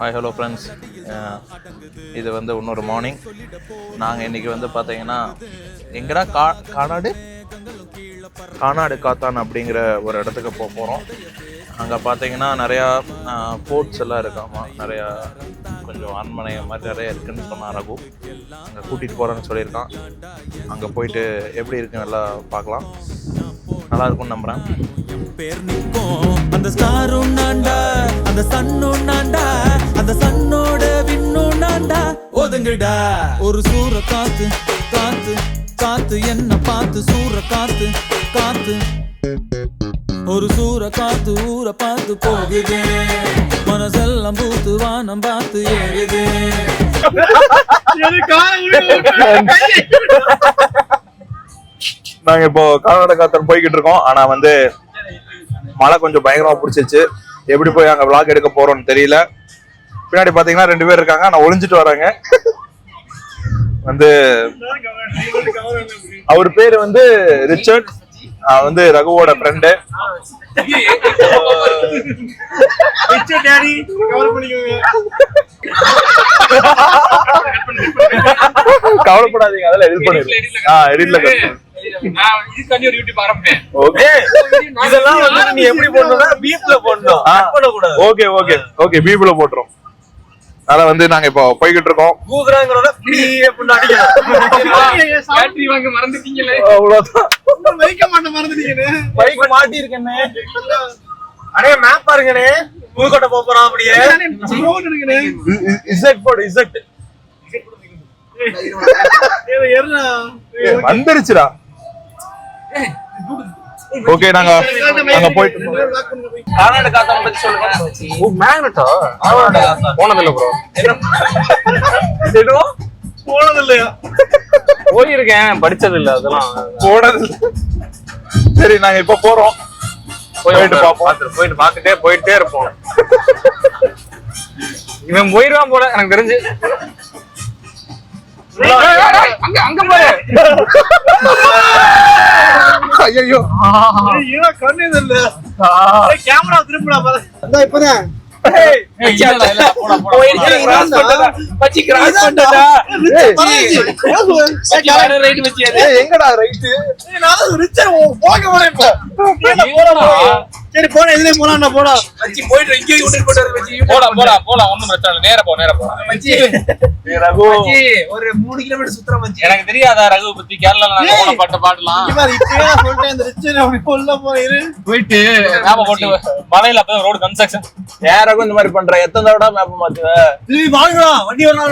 Hi hello friends, இது வந்து இன்னொரு மார்னிங். நாங்கள் இன்றைக்கி வந்து பார்த்தீங்கன்னா எங்கடா கானாடு காத்தான் அப்படிங்கிற ஒரு இடத்துக்கு போகிறோம். அங்கே பார்த்தீங்கன்னா நிறையா ஃபோர்ட்ஸ் எல்லாம் இருக்காமா, நிறையா கொஞ்சம் அரண்மனை மாதிரி நிறையா இருக்குதுன்னு சொன்னான் ரகு. அங்கே கூட்டிகிட்டு போகிறேன்னு சொல்லியிருக்கான். அங்கே போயிட்டு எப்படி இருக்குன்னு நல்லா பார்க்கலாம். நல்லா இருக்கும்னு நம்புகிறேன். பேர் நிற்கும் அந்த ஸ்டாரும் நான்டா, அந்த சன்னும் நான்டா, அந்த சன்னோட விண்ணும் நான்டா. ஒதுங்குடா ஒரு சூற காத்து காத்து காத்து என்ன பார்த்து சூற காத்து காத்து, ஒரு சூற காத்து ஊரை பார்த்து போகுது, மனசெல்லாம் பூத்து வானம் பார்த்து ஏறுது. நாங்க இப்போ கானாடு காத்தான் போய்கிட்டு இருக்கோம். ஆனா வந்து மழை கொஞ்சம் பயங்கரமா பிடிச்சிச்சு. எப்படி போய் அங்க விளாக் எடுக்க போறோம்னு தெரியல. பின்னாடி பாத்தீங்கன்னா 2 பேர் இருக்காங்க, நான் ஒளிஞ்சிட்டு வராங்க. வந்து அவர் பேரு வந்து ரிச்சர்ட், வந்து ரகுவோட ஃப்ரெண்டு. கவலைப்படாதீங்க, அதெல்லாம் எடிட் பண்ணிடுறேன். எடிட்ல போட்டுரும். அத வந்து நாங்க இப்போ போய்கிட்டு இருக்கோம். வந்துருச்சுடா. ஓகே, நாங்க அங்க போயிட்டு கானாடு காத்தான் பத்தி சொல்லுங்க. ஓ மேக்னெட்டா? போனதில்ல ப்ரோ. என்ன போனதில்லையா? போயிருக்கேன், படிச்சது இல்ல, அதெல்லாம் போனது. சரி, நாங்க இப்ப போறோம். போயிட்டு பாப்போம். போயிட்டு பாத்துட்டே போயிட்டே இருப்போம். இவன் போயிருவான் போல எனக்கு தெரிஞ்சு. அங்க போய் ஐயோ கண்ணு இல்ல, கேமரா திரும்பினா இப்பதான் எங்கடா ரைட்டு? சரி போன இதுல போனா போடா போயிட்டு இங்கே போலாம் ஒண்ணும் பிரச்சனை இல்லை. நேர போ ரகு. ஒரு 3 கிலோமீட்டர் சுத்துற மச்சி. எனக்கு தெரியாதா ரகு பத்தி? கேரளால நாங்க போன பாட்டலாம் சொல்லிட்டேன். இந்த ரிச்சர் உள்ள போயிட்டு மேப்ப போட்டு மலையில அப்ப ரோடு கன்ஸ்ட்ரக்ஷன் யாராக்கும் இந்த மாதிரி பண்ற? எத்தனை தடவை மேப்ப மாத்துவ? திரும்பி வாங்கலாம், வண்டி வரலாம்.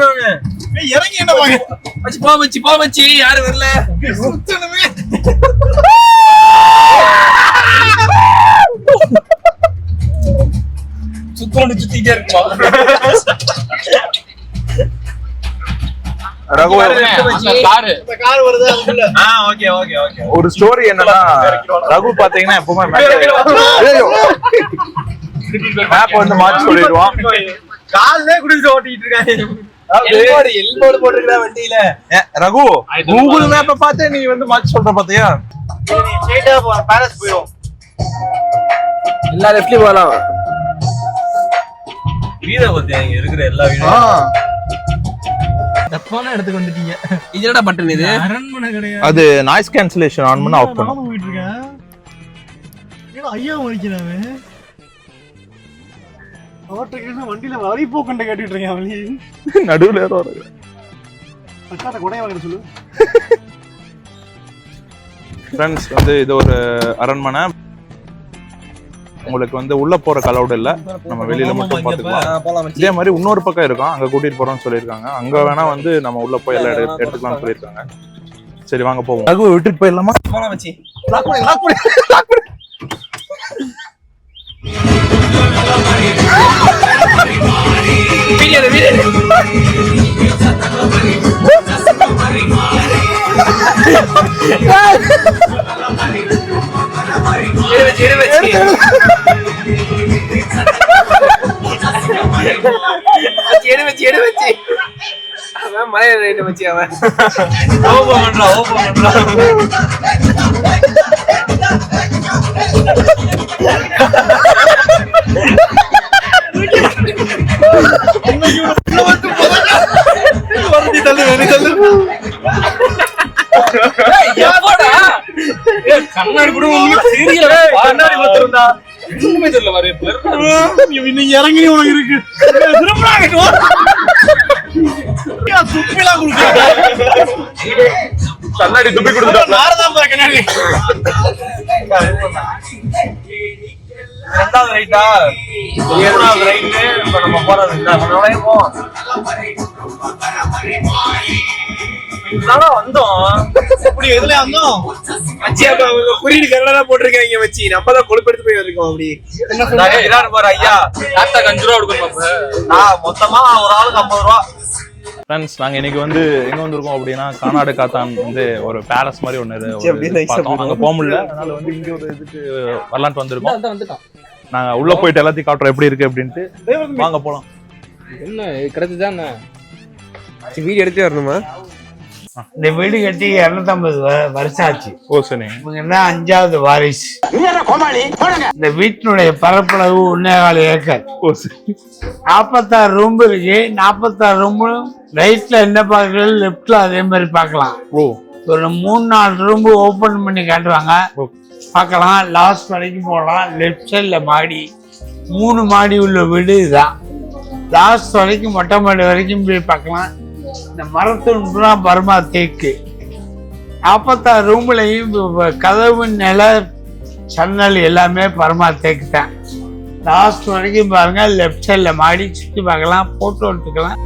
இறங்கி என்ன வாங்க மச்சி போ மச்சி யாரும் வரல. சுத்தணுமே சுத்தோண்டு சுத்திட்டே இருக்குமா ரகு? ஒரு ஸ்டோரி என்னன்னா, ரகு பாத்தீங்கன்னா எப்பவுமே மேப் வந்து மாத்தி சொல்லிடுவான். கால்லே குடிச்சு ஓட்டிட்டு இருக்காங்க. எல்போர்டு போட்டுருக்கா வண்டியில. ரகு, கூகுள் மேப்ப பார்த்து நீ வந்து மாத்தி சொல்ற பாத்தியா? ஸ்ட்ரைட்டா போறோம், பாலஸ் போயிடும். எல்லா லெஃப்ட்லயும் போகலாம். வீட பத்தி அங்க இருக்கிற எல்லா வீடும் தப்பான இடத்துக்கு வந்துட்டீங்க. இது என்னடா பட்டன்? இது அரண்மனை கிடையாது. அது நாய்ஸ் கேன்சலேஷன் ஆன் பண்ணா ஆஃப் பண்ணும். போயிட்டு இருக்கேன். ஏடா ஐயா வலிக்கிறானே. அவர்ட்ட வண்டியில வரி போக்கண்ட கேட்டிட்டு இருக்கேன். வலி நடுவுல ஏதோ வருது. அக்காட்ட கொடைய வாங்க சொல்லு. ஃப்ரெண்ட்ஸ், வந்து இது ஒரு அரண்மனை. உங்களுக்கு வந்து உள்ள போற அலௌட் இல்ல, நம்ம வெளியில மட்டும் பாத்துக்கலாம். இதே மாதிரி இன்னொரு பக்கம் இருக்கும், அங்க கூட்டிட்டு போறோம்னு சொல்லியிருக்காங்க. அங்க வேணா வந்து நம்ம உள்ள போய் எல்லாம் எடுத்துக்கலாம்னு சொல்லியிருக்காங்க. சரி வாங்க போவோம். ரகு விட்டுட்டு போயிடலாமா? போலாம் மச்சி. மலையில வச்சு அவன் ஓபன் பண்றான். கண்ணாடி கூட தெரியல, கண்ணாடி பார்த்துருந்தா ஒண்ணுமே தெரியல பாரு. இன்னைக்கு இறங்கி உனக்கு இருக்கு துப்பிலாம் கண்ணாடி துப்பி கொடுத்துட்டா. கண்ணாடி ரெண்டாவது ரைட்டா, மூணாவது ரைட்டு. இப்ப நம்ம போறது வந்தோம். அப்படி எதுல வந்தோம் மச்சி? அப்ப அவங்க குறியீடு கரெக்டா போட்டிருக்காங்க மச்சி. நம்ம தான் கொழுப்பெடுத்து போய் இருக்கோம். அப்படி என்ன சொல்றாரு பாரு ஐயா, டாக்டர் 5 ரூபா கொடுக்கணும் மொத்தமா ஒரு ஆளுக்கு 50 ரூபா. ஃப்ரெண்ட்ஸ், நாங்கள் இன்னைக்கு வந்து எங்கே வந்திருக்கோம் அப்படின்னா கானாடு காத்தான் வந்து ஒரு பேலஸ் மாதிரி ஒன்று பார்த்தோம். அங்கே போக முடியல, அதனால வந்து இங்கே ஒரு இதுக்கு வரலான்ட்டு வந்திருக்கோம். நாங்கள் உள்ளே போயிட்டு எல்லாத்தையும் காட்டுறோம் எப்படி இருக்கு அப்படின்ட்டு. வாங்க போகலாம். என்ன கிடைச்சுதான் வீடியோ எடுத்து வரணுமா? இந்த வீடு கட்டி 250 வருஷம் ஆச்சு. ஓ சரி. இவங்க என்ன 5வது வாரிசு. இந்த வீட்டினுடைய பரப்பளவு 1.25 ஏக்கர். ஓ சரி. 46 ரூம் இருக்கு. 46 ரூமும் ரைட்ல என்ன பார்க்கறது, லெப்ட்ல அதே மாதிரி பார்க்கலாம். ஓ ஒரு 3-4 ரூம் ஓபன் பண்ணி காட்டுவாங்க, பார்க்கலாம். லாஸ்ட் வரைக்கும் போகலாம். லெஃப்ட் சைட்ல மாடி, 3 மாடி உள்ள வீடு இதுதான். லாஸ்ட் வரைக்கும் மொட்டை மாடி வரைக்கும் போய் பார்க்கலாம். இந்த மரத்தூண்புறா பர்மா தேக்கு. 46 ரூம்லையும் கதவு, நில, சன்னல் எல்லாமே பர்மா தேக்கு தான். லாஸ்ட் வரைக்கும் பாருங்க. லெஃப்ட் சைட்ல மாடி, சுற்றி பார்க்கலாம், போட்டோ எடுத்துக்கலாம்.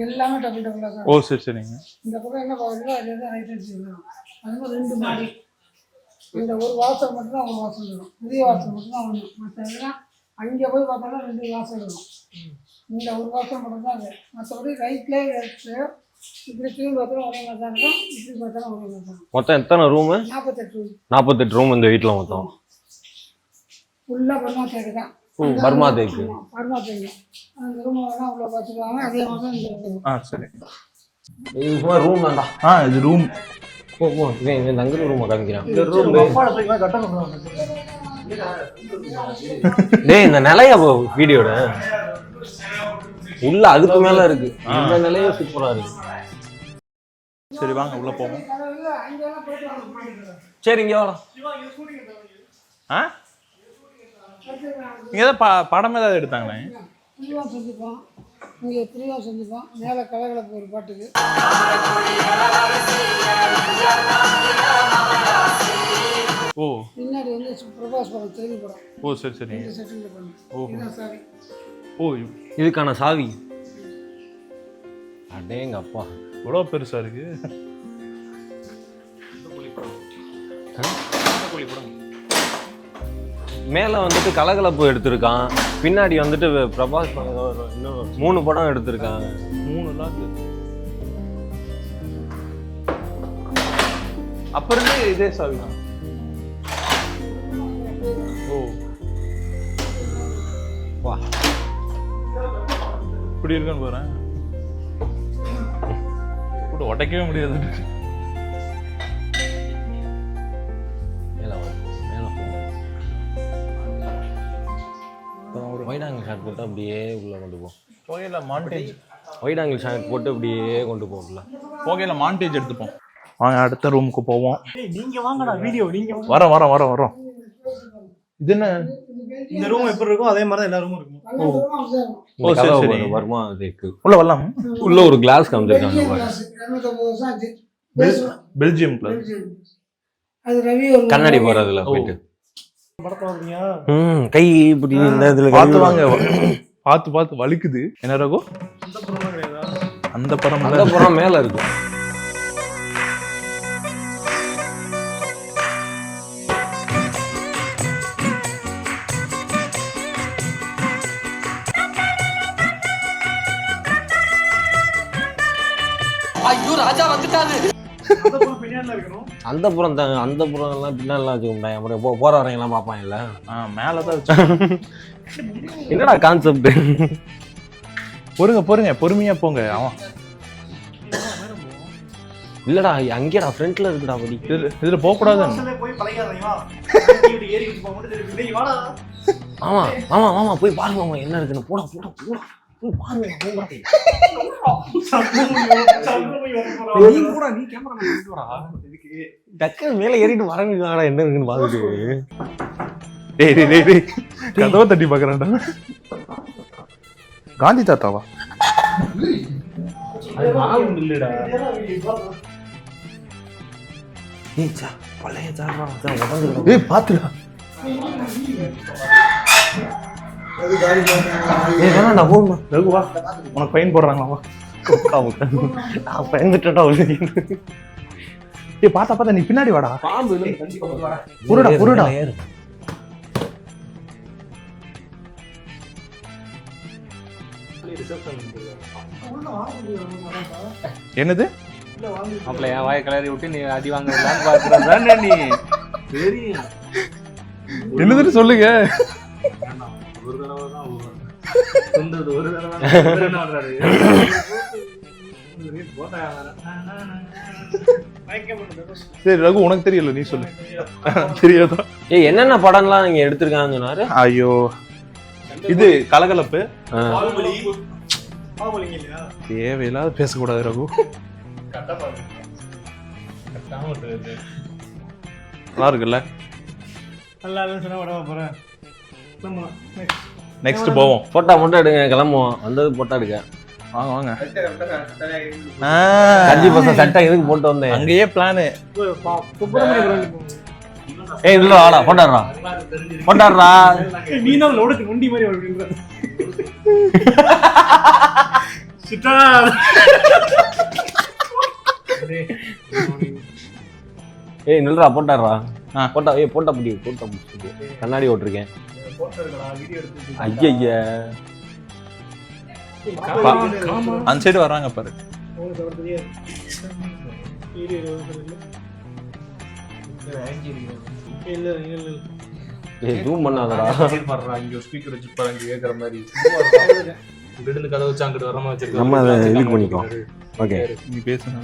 எல்லாமே டபுள் டபுளாக தான். ஓ சரி சரிங்க. இந்த பக்கம் என்ன பார்க்குறதோ அதில் தான் ரைட் ஹேண்ட் சைடு. அது மாதிரி 2 மாடி. இந்த ஒரு வாசல் மட்டும்தான் ஒரு வாசல் இருக்கும். பெரிய வாசல் மட்டும்தான் ஒன்று. மற்ற எல்லாம் அங்கே போய் பார்த்தோம்னா 2 வாசல் இருக்கும். இந்த ஒரு வாசல் மட்டும்தான் அது. மற்றபடி ரைட்லேயே எடுத்து இப்படி கீழே பார்த்தாலும் ஒரே மாதிரி தான் இருக்கும், இப்படி பார்த்தாலும் ஒரே மாதிரி தான். மொத்தம் எத்தனை ரூமு? 48 ரூம். 48 ரூம் இந்த வீட்டில் மொத்தம். ஃபுல்லாக பர்மா தேக்கு தான். பர்மா தேக்கு. பர்மா தேக்கு. அந்த ரூம் வேணால் உள்ள பார்த்துக்குவாங்க. அதே மாதிரி தான் இங்கே இருக்கும். ஆ சரி. இது சும்மா ரூம் தான்டா. இது ரூம். ஓ ஓ இவன் தங்குற ரூமை காமிக்கிறான். டேய், இந்த நிலைய வீடியோட உள்ள அதுக்கு மேல இருக்கு. இந்த நிலைய சூப்பரா இருக்கு. சரி வாங்க உள்ள போவோம். சரி இங்க வாடா. இங்க ஏதாவது படம் ஏதாவது எடுத்தாங்களே? புளிவாக செஞ்சுப்போம். இங்கே புளிவாக செஞ்சுப்போம். மேலே கலகலப்பு ஒரு பாட்டுக்கு. ஓ பின்னாடி வந்து பிரபாஸ் படம், தெலுங்கு படம். ஓ சரி சரி. செட்டில் பண்ணு. ஓ சாரி. ஓ இதுக்கான சாவி. அடேங்க அப்பா, இவ்வளோ பெருசா இருக்கு. மேல வந்துட்டு கலகலப்பு எடுத்திருக்கான். பின்னாடி வந்துட்டு பிரபாஸ் இன்னும் 3 படம் எடுத்திருக்காங்க. 3 அப்ப இருந்து இதே சாவி தான். ஓ வா, இப்படி இருக்குன்னு போறேன். உடைக்கவே முடியாது. ஒயிட் ஆங்கிள் ஷாட் போட்டு அப்படியே உள்ள கொண்டு போ. போகையில மாண்டேஜ். ஒயிட் ஆங்கிள் ஷாட் போட்டு அப்படியே கொண்டு போகல. போகையில மாண்டேஜ் எடுத்துப்போம். வாங்க அடுத்த ரூமுக்கு போவோம். நீங்க வாங்கடா வீடியோ. நீங்க வரோம். இது என்ன? இந்த ரூம் எப்படி இருக்கும் அதே மாதிரி தான் எல்லா ரூமும் இருக்கும். ஓ சரி சரி. வருமா அதுக்கு உள்ள வரலாம். உள்ள ஒரு கிளாஸ் காமிச்சிருக்காங்க. 250 வருஷம் ஆச்சு. Belgium glass. அது ரவி ஒரு கண்ணாடி போறதுல போயிட்டு படத்தை வரீங்க. கை இப்படி இந்த இதுல பார்த்து வாங்க. பார்த்து வலிக்குது. என்ன ரகு? அந்த படம் மேல இருக்கு. ஐயோ ராஜா வந்துட்டாரு. அந்த புறம் தாங்க. அந்த புறம் எல்லாம் பின்னாலாம் வச்சுக்கோங்க. போற வரவங்க எல்லாம் பார்ப்பான் இல்ல. மேலதான் வச்சு. என்னடா கான்செப்ட்? பொறுங்க பொறுமையா போங்க. அவன் இல்லடா அங்கேடா ஃப்ரண்ட்ல இருக்குடா படி. இதுல போக கூடாது. போய் பழகாதீங்க. ஏறி குச்சி போக மட்டும் வாடா. ஆமா ஆமா ஆமா போய் பாருங்க மாமா என்ன இருக்குன்னு. போடா போடா போடா போய் பாருங்க போடா. நீ கூட நீ கேமரா எடுத்து வரா. டக்கு மேல ஏறிட்டு வரங்கடா என்ன இருக்குன்னு பாத்துட்டு. டேய் டேய் டேய் கதவை தட்டி பாக்குறான்டா. காந்தி தாத்தாவா? அது வாங்க இல்லடா. ஏய் சா பழைய சாரா உடம்பு. ஏய் பாத்துடா. ஏய் வேணாடா போமா. ரகு வா. உனக்கு ஃபைன் போடுறாங்களா வா. நான் பயந்துட்டேன்டா. ஏய் பாத்தா நீ பின்னாடி வாடா. பாம்பு இல்ல கண்டிப்பா வரடா. புருடா புருடா. என்னது? அப்பல என் வாயை கிளறி விட்டு நீ அடி வாங்கலான்னு பாக்குறதானே நீ. தெரியும். என்னதுன்னு சொல்லுங்க. ஒரு தடவை தான் சொந்தது ஒரு தடவை வர்றாரு. சரி ரகு உனக்கு தெரியல நீ சொல்லு. தெரியாதா? ஏய் என்னென்ன படம்லாம் நீங்க எடுத்திருக்காங்கன்னு சொன்னாரு. ஐயோ இது கலகலப்பு. தேவையில்லாத பேசக்கூடாது ரகு. நல்லா இருக்குல்ல? நல்லா இல்லைன்னு சொன்னா விட போறேன். நெக்ஸ்ட் போவோம். போட்டோ எடுங்க கிளம்புவோம். வந்தது போட்டோ எடுக்க. வாங்க வாங்க. கஞ்சி பசங்க சட்டை எதுக்கு போட்டு வந்தேன். அங்கேயே பிளானு. ஏய் இல்ல வாடா போட்டாடுறா போட்டாடுறா. நீ தான் லோடுக்கு நொண்டி மாதிரி அப்படின்ற. சிட்டா ஏய் நில்றா போட்டாடுறா. போட்டா ஏய் போட்டா புடி போட்டா புடி. கண்ணாடி ஓட்டிருக்கேன். ஐயா அந்த சைடு வர்றாங்க பாரு. ஏய் ஜூம் பண்ணாதடா. இங்க ஸ்பீக்கர் வச்சு பாருங்க கேக்குற மாதிரி. இங்கிட்டு கதை வச்சு அங்கிட்டு வரமா வச்சிருக்கோம். நம்ம அதை எடிட் பண்ணிக்கலாம். ஓகே நீ பேசுன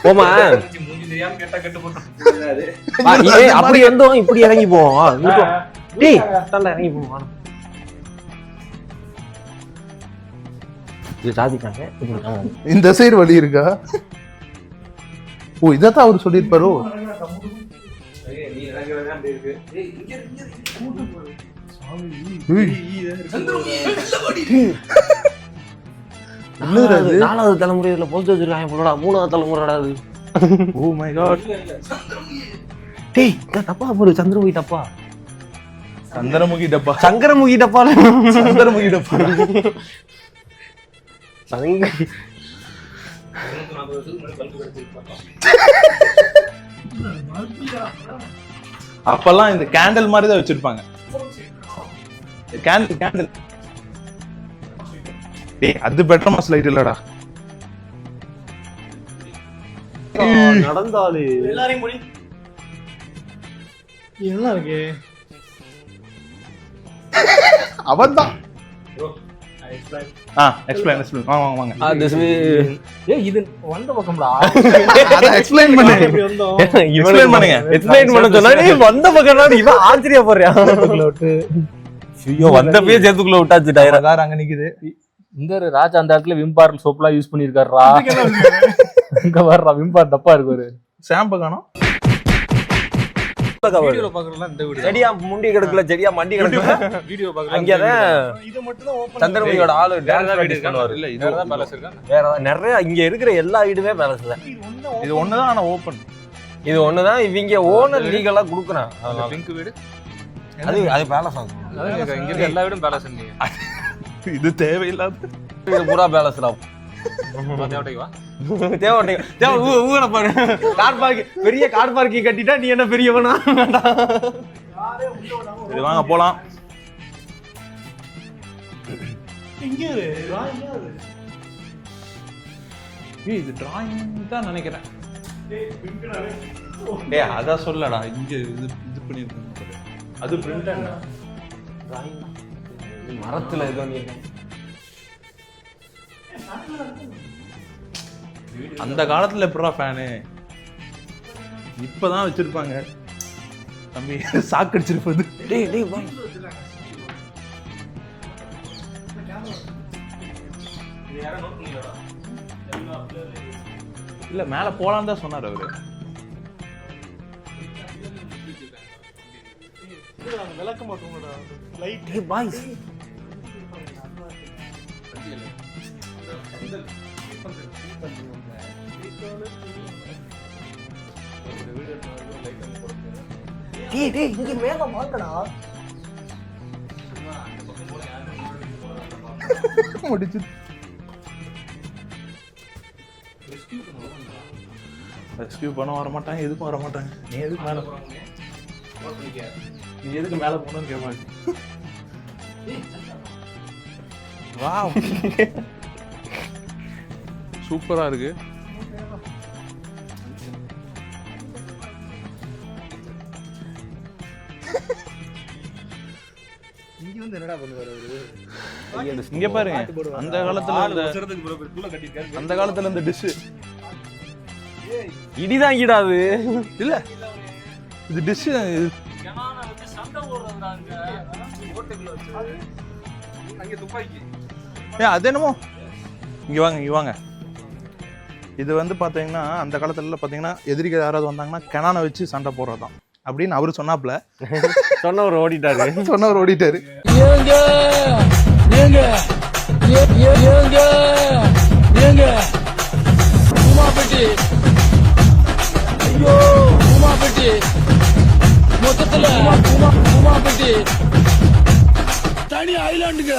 போமா. மூஞ்சி தெரியாம கேட்டா கெட்டு போட்டோம். ஏய் அப்படி வந்தோம் இப்படி இறங்கி போவோம். டேய் தண்டா இறங்கி போவோம். இது சாதிக்காங்க. இந்த சைடு வழி இருக்கா? ஓ இதத்தான் அவர் சொல்லியிருப்பாரோ. நீ இறங்குறதா அப்படி இருக்கு. ஏய் இங்க நாலாவது தலைமுறையில போஸ்ட் வச்சிருக்காங்க போலடா. மூணாவது தலைமுறைடா அது. Oh my God. டேய் தப்பா போடு. சந்திரமுகி டப்பா. சந்திரமுகி டப்பா. சங்கரமுகி டப்பா. சந்திரமுகி டப்பா. அப்பெல்லாம் இந்த கேண்டில் மாதிரி தான் வச்சிருப்பாங்க. Candle candle. டேய் அது பெட்ரோமாஸ் லைட் இல்லடா. நடந்தாலே எல்லாரையும் முடி. என்ன இருக்கு? அவன்தான். எக்ஸ்பிளைன் வாங்க வாங்க. ஏய் இது வந்த பக்கம்டா. அத எக்ஸ்பிளைன் பண்ணு. எக்ஸ்பிளைன் பண்ணுங்க. எக்ஸ்பிளைன் பண்ண சொன்னா நீ வந்த பக்கம்னா இவன் ஆச்சரியப்படுறியா? ஐயோ வந்தப்பயே சேர்த்துக்குள்ள விட்டாச்சு. டயர் கார் அங்க நிக்குது. இந்த ராஜா அந்த இடத்துல விம்பார் சோப்லாம் யூஸ் பண்ணிருக்காருடா. இங்க வர்றா விம்பார் டப்பா இருக்கு ஒரு. ஷாம்பு காணோம். வீடியோல பாக்குறலாம் இந்த வீடியோ. செடியா முண்டி கிடக்குல செடியா மண்டி கிடக்குல. வீடியோ பாக்குறலாம். அங்கதான் இது மட்டும் தான் ஓபன். சந்திரமுகியோட ஆளு வேற வீடு இருக்கானு இல்ல இது தான் பேலஸ் இருக்கா. வேற நிறைய இங்க இருக்கிற எல்லா வீடுமே பேலஸ்ல. இது ஒண்ணுதான் ஆனா ஓபன். இது ஒண்ணுதான் இவங்க ஓனர் லீகலா குடுக்குறான். அந்த பிங்க் வீடு அது அது பேலஸ் ஆகும். இங்க இருக்க எல்லா வீடும் பேலஸ் நீ. இது தேவையில்லாத. இது பூரா பேலஸ்ல. தேவட்டைக்கு வா. தேவட்டை ஊர பாரு. கார் பார்க்கிங் பெரிய கார் பார்க்கிங் கட்டிட்டா நீ என்ன பெரியவனா? இது வாங்க போலாம். இங்க இது டிராயிங் தான் நினைக்கிறேன். டேய் அத சொல்லடா. இங்க இது பண்ணிருக்காங்க. அது பிரிண்ட் என்ன? டிராயிங் மரத்துல ஏதோ நீ அந்த காலத்துல எப்படா ஃபேனு, இப்பதான் வச்சிருப்பாங்க தம்பி. சாக்கடிச்சிருப்பது. டேய் டேய் பாய். இல்ல மேல போலான்னு தான் சொன்னார் அவரு. விளக்க மாட்டோம்டா லைட். டேய் பாய். டேய் டேய் இங்க மேல வாங்கடா. முடிச்சு ரெஸ்கியூ பண்ண வர மாட்டாங்க, எதுக்கும் வர மாட்டாங்க. நீ எதுக்கு மேல போறாங்க, நீ எதுக்கு மேல போகணும்னு கேட்பாங்க. வாவ் சூப்பரா இருக்கு. இங்க வந்து என்னடா பண்ணுவாரு அவரு? இங்க பாருங்க, அந்த காலத்துல அந்த காலத்துல இந்த டிஷ் இடிதான் ஈடாது. இல்ல இது டிஷ். அது என்னமோ இங்க வாங்க, இங்க வாங்க. இது வந்து பாத்தீங்கன்னா அந்த காலத்துல பாத்தீங்கன்னா எதிரிகள் யாராவது வந்தாங்கன்னா கெனானை வச்சு சண்டை போடுறதாம் அப்படின்னு அவரு சொன்னாப்ல. சொன்னவர் ஓடிட்டாரு. சொன்னவர் ஓடிட்டாரு. மொத்தத்துல தனி ஐலாண்டுங்க.